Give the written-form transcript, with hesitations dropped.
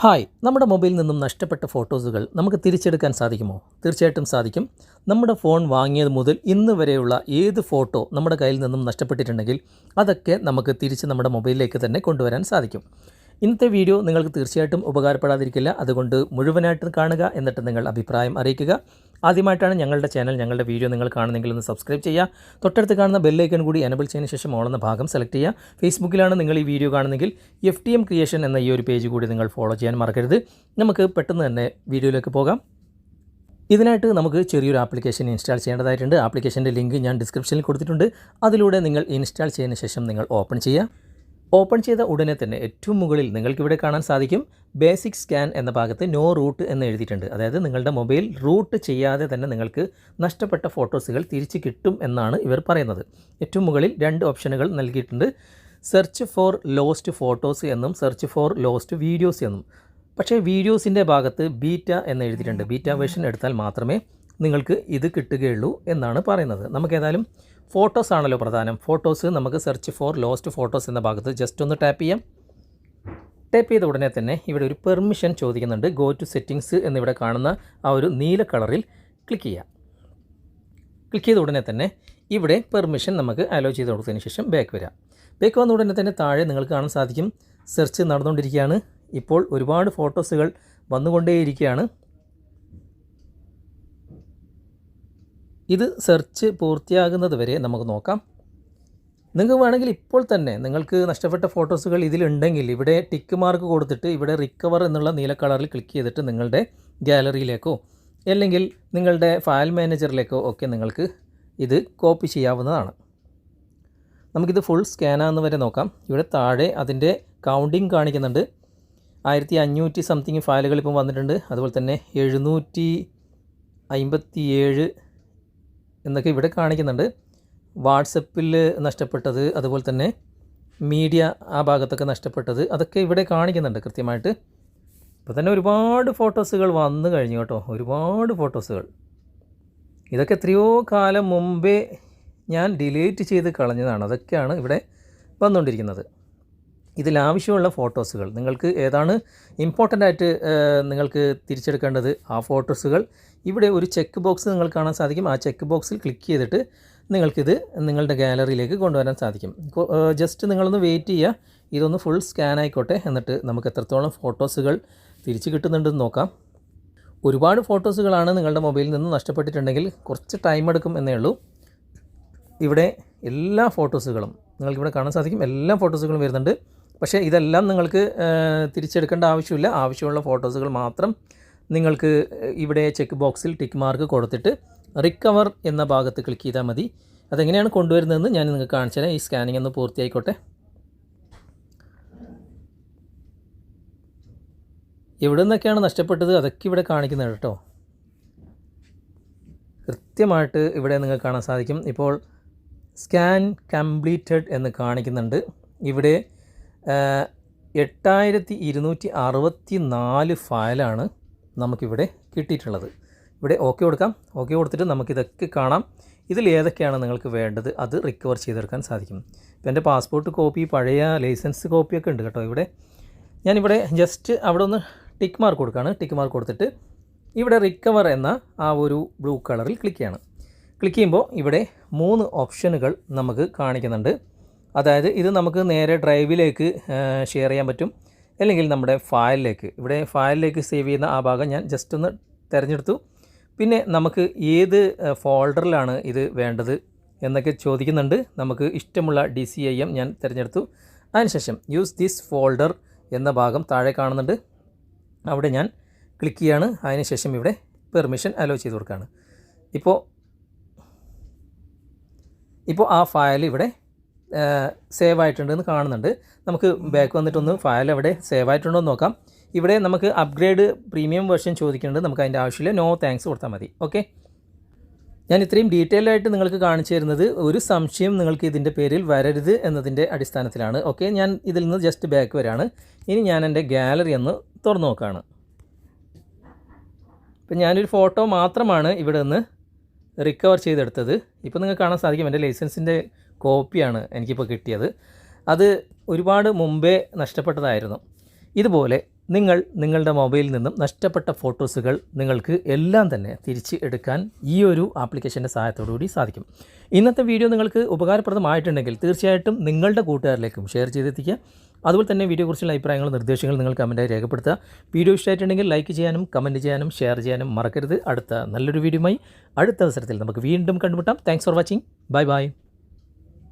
Hi, നമ്മുടെ മൊബൈലിൽ നിന്നും നഷ്ടപ്പെട്ട ഫോട്ടോസുകൾ നമുക്ക് തിരിച്ചെടുക്കാൻ സാധിക്കുമോ? തീർച്ചയായിട്ടും സാധിക്കും. നമ്മുടെ ഫോൺ വാങ്ങിയത് മുതൽ ഇന്ന് വരെയുള്ള ഏത് ഫോട്ടോ നമ്മുടെ കയ്യിൽ നിന്നും നഷ്ടപ്പെട്ടിട്ടുണ്ടെങ്കിൽ അതൊക്കെ നമുക്ക് തിരിച്ച് നമ്മുടെ മൊബൈലിലേക്ക് തന്നെ കൊണ്ടുവരാൻ സാധിക്കും. ഇന്നത്തെ വീഡിയോ നിങ്ങൾക്ക് തീർച്ചയായിട്ടും ഉപകാരപ്പെടാതിരിക്കില്ല. അതുകൊണ്ട് മുഴുവനായിട്ടും കാണുക, എന്നിട്ട് നിങ്ങൾ അഭിപ്രായം അറിയിക്കുക. ആദ്യമായിട്ടാണ് ഞങ്ങളുടെ ചാനൽ, ഞങ്ങളുടെ വീഡിയോ നിങ്ങൾ കാണുന്നെങ്കിൽ ഒന്ന് സബ്സ്ക്രൈബ് ചെയ്യുക. തൊട്ടടുത്ത് കാണുന്ന ബെല്ലൈക്കൺ കൂടി എനബിൾ ചെയ്തതിന് ശേഷം ഓൾ എന്ന ഭാഗം സെലക്ട് ചെയ്യുക. ഫേസ്ബുക്കിലാണ് നിങ്ങൾ ഈ വീഡിയോ കാണുന്നെങ്കിൽ FTM ക്രിയേഷൻ എന്ന ഈ ഒരു പേജ് കൂടി നിങ്ങൾ ഫോളോ ചെയ്യാൻ മറക്കരുത്. നമുക്ക് പെട്ടെന്ന് തന്നെ വീഡിയോയിലേക്ക് പോകാം. ഇതിനായിട്ട് നമുക്ക് ചെറിയൊരു ആപ്ലിക്കേഷൻ ഇൻസ്റ്റാൾ ചെയ്യേണ്ടതായിട്ടുണ്ട്. ആപ്ലിക്കേഷൻ്റെ ലിങ്ക് ഞാൻ ഡിസ്ക്രിപ്ഷനിൽ കൊടുത്തിട്ടുണ്ട്. അതിലൂടെ നിങ്ങൾ ഇൻസ്റ്റാൾ ചെയ്തതിന് ശേഷം നിങ്ങൾ ഓപ്പൺ ചെയ്യുക. ഓപ്പൺ ചെയ്ത ഉടനെ തന്നെ ഏറ്റവും മുകളിൽ നിങ്ങൾക്കിവിടെ കാണാൻ സാധിക്കും ബേസിക് സ്കാൻ എന്ന ഭാഗത്ത് നോ റൂട്ട് എന്ന് എഴുതിയിട്ടുണ്ട്. അതായത് നിങ്ങളുടെ മൊബൈൽ റൂട്ട് ചെയ്യാതെ തന്നെ നിങ്ങൾക്ക് നഷ്ടപ്പെട്ട ഫോട്ടോസുകൾ തിരിച്ച് കിട്ടും എന്നാണ് ഇവർ പറയുന്നത്. ഏറ്റവും മുകളിൽ 2 ഓപ്ഷനുകൾ നൽകിയിട്ടുണ്ട്. സെർച്ച് ഫോർ ലോസ്റ്റ് ഫോട്ടോസ് എന്നും സെർച്ച് ഫോർ ലോസ്റ്റ് വീഡിയോസ് എന്നും. പക്ഷേ വീഡിയോസിൻ്റെ ഭാഗത്ത് ബീറ്റ എന്ന് എഴുതിയിട്ടുണ്ട്. ബീറ്റ വേർഷൻ എടുത്താൽ മാത്രമേ നിങ്ങൾക്ക് ഇത് കിട്ടുകയുള്ളൂ എന്നാണ് പറയുന്നത്. നമുക്കേതായാലും ഫോട്ടോസ് ആണല്ലോ പ്രധാനം. ഫോട്ടോസ് നമുക്ക് സെർച്ച് ഫോർ ലോസ്റ്റ് ഫോട്ടോസ് എന്ന ഭാഗത്ത് ജസ്റ്റ് ഒന്ന് ടാപ്പ് ചെയ്യാം. ടാപ്പ് ചെയ്ത ഉടനെ തന്നെ ഇവിടെ ഒരു പെർമിഷൻ ചോദിക്കുന്നുണ്ട്. ഗോ ടു സെറ്റിങ്സ് എന്നിവിടെ കാണുന്ന ആ ഒരു നീല കളറിൽ ക്ലിക്ക് ചെയ്യാം. ക്ലിക്ക് ചെയ്ത ഉടനെ തന്നെ ഇവിടെ പെർമിഷൻ നമുക്ക് അലോ ചെയ്ത് കൊടുത്തതിന് ശേഷം ബാക്ക് വരാം. ബാക്ക് വന്ന ഉടനെ തന്നെ താഴെ നിങ്ങൾക്ക് കാണാൻ സാധിക്കും സെർച്ച് നടന്നുകൊണ്ടിരിക്കുകയാണ്. ഇപ്പോൾ ഒരുപാട് ഫോട്ടോസുകൾ വന്നുകൊണ്ടേയിരിക്കുകയാണ്. ഇത് സെർച്ച് പൂർത്തിയാകുന്നത് വരെ നമുക്ക് നോക്കാം. നിങ്ങൾക്ക് വേണമെങ്കിൽ ഇപ്പോൾ തന്നെ നിങ്ങൾക്ക് നഷ്ടപ്പെട്ട ഫോട്ടോസുകൾ ഇതിലുണ്ടെങ്കിൽ ഇവിടെ ടിക്ക് മാർക്ക് കൊടുത്തിട്ട് ഇവിടെ റിക്കവർ എന്നുള്ള നീല കളറിൽ ക്ലിക്ക് ചെയ്തിട്ട് നിങ്ങളുടെ ഗാലറിയിലേക്കോ അല്ലെങ്കിൽ നിങ്ങളുടെ ഫയൽ മാനേജറിലേക്കോ ഒക്കെ നിങ്ങൾക്ക് ഇത് കോപ്പി ചെയ്യാവുന്നതാണ്. നമുക്കിത് ഫുൾ സ്കാനാകുന്ന വരെ നോക്കാം. ഇവിടെ താഴെ അതിൻ്റെ കൗണ്ടിങ് കാണിക്കുന്നുണ്ട്. 1500 സംതിങ് ഫയലുകൾ ഇപ്പം വന്നിട്ടുണ്ട്. അതുപോലെ തന്നെ 757 എന്നൊക്കെ ഇവിടെ കാണിക്കുന്നുണ്ട്. വാട്സപ്പിൽ നഷ്ടപ്പെട്ടത്, അതുപോലെ തന്നെ മീഡിയ ആ ഭാഗത്തൊക്കെ നഷ്ടപ്പെട്ടത്, അതൊക്കെ ഇവിടെ കാണിക്കുന്നുണ്ട് കൃത്യമായിട്ട്. ഇപ്പോൾ തന്നെ ഒരുപാട് ഫോട്ടോസുകൾ വന്നു കഴിഞ്ഞു കേട്ടോ. ഒരുപാട് ഫോട്ടോസുകൾ. ഇതൊക്കെ എത്രയോ കാലം മുമ്പേ ഞാൻ ഡിലീറ്റ് ചെയ്ത് കളഞ്ഞതാണ്. അതൊക്കെയാണ് ഇവിടെ വന്നുകൊണ്ടിരിക്കുന്നത്. ഇതിലാവശ്യമുള്ള ഫോട്ടോസുകൾ നിങ്ങൾക്ക് ഏതാണ് ഇമ്പോർട്ടൻ്റ് ആയിട്ട് നിങ്ങൾക്ക് തിരിച്ചെടുക്കേണ്ടത് ആ ഫോട്ടോസുകൾ ഇവിടെ ഒരു ചെക്ക് ബോക്സ് നിങ്ങൾക്ക് കാണാൻ സാധിക്കും. ആ ചെക്ക് ബോക്സിൽ ക്ലിക്ക് ചെയ്തിട്ട് നിങ്ങൾക്കിത് നിങ്ങളുടെ ഗാലറിയിലേക്ക് കൊണ്ടുവരാൻ സാധിക്കും. ജസ്റ്റ് നിങ്ങളൊന്ന് വെയിറ്റ് ചെയ്യുക. ഇതൊന്ന് ഫുൾ സ്കാൻ ആയിക്കോട്ടെ. എന്നിട്ട് നമുക്ക് എത്രത്തോളം ഫോട്ടോസുകൾ തിരിച്ച് കിട്ടുന്നുണ്ടെന്ന് നോക്കാം. ഒരുപാട് ഫോട്ടോസുകളാണ് നിങ്ങളുടെ മൊബൈലിൽ നിന്ന് നഷ്ടപ്പെട്ടിട്ടുണ്ടെങ്കിൽ കുറച്ച് ടൈം എടുക്കും എന്നേ ഉള്ളൂ. ഇവിടെ എല്ലാ ഫോട്ടോസുകളും നിങ്ങൾക്കിവിടെ കാണാൻ സാധിക്കും. എല്ലാ ഫോട്ടോസുകളും വരുന്നുണ്ട്. പക്ഷേ ഇതെല്ലാം നിങ്ങൾക്ക് തിരിച്ചെടുക്കേണ്ട ആവശ്യമില്ല. ആവശ്യമുള്ള ഫോട്ടോസുകൾ മാത്രം നിങ്ങൾക്ക് ഇവിടെ ചെക്ക് ബോക്സിൽ ടിക്ക് മാർക്ക് കൊടുത്തിട്ട് റിക്കവർ എന്ന ഭാഗത്ത് ക്ലിക്ക് ചെയ്താൽ മതി. അതെങ്ങനെയാണ് കൊണ്ടുവരുന്നതെന്ന് ഞാൻ നിങ്ങൾക്ക് കാണിച്ചു തരാം. ഈ സ്കാനിങ് ഒന്ന് പൂർത്തിയായിക്കോട്ടെ. എവിടെ നിന്നൊക്കെയാണ് നഷ്ടപ്പെട്ടത് അതൊക്കെ ഇവിടെ കാണിക്കുന്നത് കേട്ടോ. കൃത്യമായിട്ട് ഇവിടെ നിങ്ങൾക്ക് കാണാൻ സാധിക്കും. ഇപ്പോൾ സ്കാൻ കംപ്ലീറ്റഡ് എന്ന് കാണിക്കുന്നുണ്ട്. ഇവിടെ 8264 ഫയലാണ് നമുക്കിവിടെ കിട്ടിയിട്ടുള്ളത്. ഇവിടെ ഓക്കെ കൊടുക്കാം. ഓക്കെ കൊടുത്തിട്ട് നമുക്കിതൊക്കെ കാണാം. ഇതിൽ ഏതൊക്കെയാണ് നിങ്ങൾക്ക് വേണ്ടത് അത് റിക്കവർ ചെയ്തെടുക്കാൻ സാധിക്കും. ഇപ്പോൾ എൻ്റെ പാസ്പോർട്ട് കോപ്പി, പഴയ ലൈസൻസ് കോപ്പിയൊക്കെ ഉണ്ട് കേട്ടോ. ഇവിടെ ഞാനിവിടെ ജസ്റ്റ് അവിടെ ഒന്ന് ടിക്ക് മാർക്ക് കൊടുക്കുകയാണ്. ടിക്ക് മാർക്ക് കൊടുത്തിട്ട് ഇവിടെ റിക്കവർ എന്ന ആ ഒരു ബ്ലൂ കളറിൽ ക്ലിക്ക് ചെയ്യണം. ക്ലിക്ക് ചെയ്യുമ്പോൾ ഇവിടെ 3 ഓപ്ഷനുകൾ നമുക്ക് കാണിക്കുന്നുണ്ട്. അതായത് ഇത് നമുക്ക് നേരെ ഡ്രൈവിലേക്ക് ഷെയർ ചെയ്യാൻ പറ്റും, അല്ലെങ്കിൽ നമ്മുടെ ഫയലിലേക്ക്. ഇവിടെ ഫയലിലേക്ക് സേവ് ചെയ്യുന്ന ആ ഭാഗം ഞാൻ ജസ്റ്റ് ഒന്ന് തിരഞ്ഞെടുത്തു. പിന്നെ നമുക്ക് ഏത് ഫോൾഡറിലാണ് ഇത് വേണ്ടത് എന്നൊക്കെ ചോദിക്കുന്നുണ്ട്. നമുക്ക് ഇഷ്ടമുള്ള DCIM ഞാൻ തിരഞ്ഞെടുത്തു. അതിനുശേഷം യൂസ് ദിസ് ഫോൾഡർ എന്ന ഭാഗം താഴെ കാണുന്നുണ്ട്. അവിടെ ഞാൻ ക്ലിക്ക് ചെയ്യാണ്. അതിനുശേഷം ഇവിടെ പെർമിഷൻ അലോ ചെയ്ത് കൊടുക്കുകയാണ്. ഇപ്പോൾ ആ ഫയൽ ഇവിടെ സേവ് ആയിട്ടുണ്ടെന്ന് കാണുന്നുണ്ട്. നമുക്ക് ബാക്ക് വന്നിട്ടൊന്ന് ഫയൽ അവിടെ സേവ് ആയിട്ടുണ്ടോ എന്ന് നോക്കാം. ഇവിടെ നമുക്ക് അപ്ഗ്രേഡ് പ്രീമിയം വെർഷൻ ചോദിക്കുന്നുണ്ട്. നമുക്ക് അതിൻ്റെ ആവശ്യമില്ല. നോ താങ്ക്സ് കൊടുത്താൽ മതി. ഓക്കെ, ഞാൻ ഇത്രയും ഡീറ്റെയിൽ ആയിട്ട് നിങ്ങൾക്ക് കാണിച്ചു തരുന്നത് ഒരു സംശയം നിങ്ങൾക്ക് ഇതിൻ്റെ പേരിൽ വരരുത് എന്നതിൻ്റെ അടിസ്ഥാനത്തിലാണ്. ഓക്കെ, ഞാൻ ഇതിൽ നിന്ന് ജസ്റ്റ് ബാക്ക് വരാണ്. ഇനി ഞാൻ എൻ്റെ ഗാലറി ഒന്ന് തുറന്നു നോക്കുകയാണ്. ഇപ്പം ഞാനൊരു ഫോട്ടോ മാത്രമാണ് ഇവിടെ നിന്ന് റിക്കവർ ചെയ്തെടുത്തത്. ഇപ്പോൾ നിങ്ങൾക്ക് കാണാൻ സാധിക്കും എൻ്റെ ലൈസൻസിൻ്റെ കോപ്പിയാണ് എനിക്കിപ്പോൾ കിട്ടിയത്. അത് ഒരുപാട് മുമ്പേ നഷ്ടപ്പെട്ടതായിരുന്നു. ഇതുപോലെ നിങ്ങളുടെ മൊബൈലിൽ നിന്നും നഷ്ടപ്പെട്ട ഫോട്ടോസുകൾ നിങ്ങൾക്ക് എല്ലാം തന്നെ തിരിച്ച് എടുക്കാൻ ഈ ഒരു ആപ്ലിക്കേഷൻ്റെ സഹായത്തോടുകൂടി സാധിക്കും. ഇന്നത്തെ വീഡിയോ നിങ്ങൾക്ക് ഉപകാരപ്രദമായിട്ടുണ്ടെങ്കിൽ തീർച്ചയായിട്ടും നിങ്ങളുടെ കൂട്ടുകാരിലേക്കും ഷെയർ ചെയ്തെത്തിക്കുക. അതുപോലെ തന്നെ വീഡിയോയെക്കുറിച്ചുള്ള അഭിപ്രായങ്ങളും നിർദ്ദേശങ്ങളും നിങ്ങൾ കമൻറ്റായി രേഖപ്പെടുത്തുക. വീഡിയോ ഇഷ്ടമായിട്ടുണ്ടെങ്കിൽ ലൈക്ക് ചെയ്യാനും കമൻറ്റ് ചെയ്യാനും ഷെയർ ചെയ്യാനും മറക്കരുത്. അടുത്ത നല്ലൊരു വീഡിയോയുമായി അടുത്ത അവസരത്തിൽ നമുക്ക് വീണ്ടും കണ്ടുമുട്ടാം. Thanks for watching. Bye bye.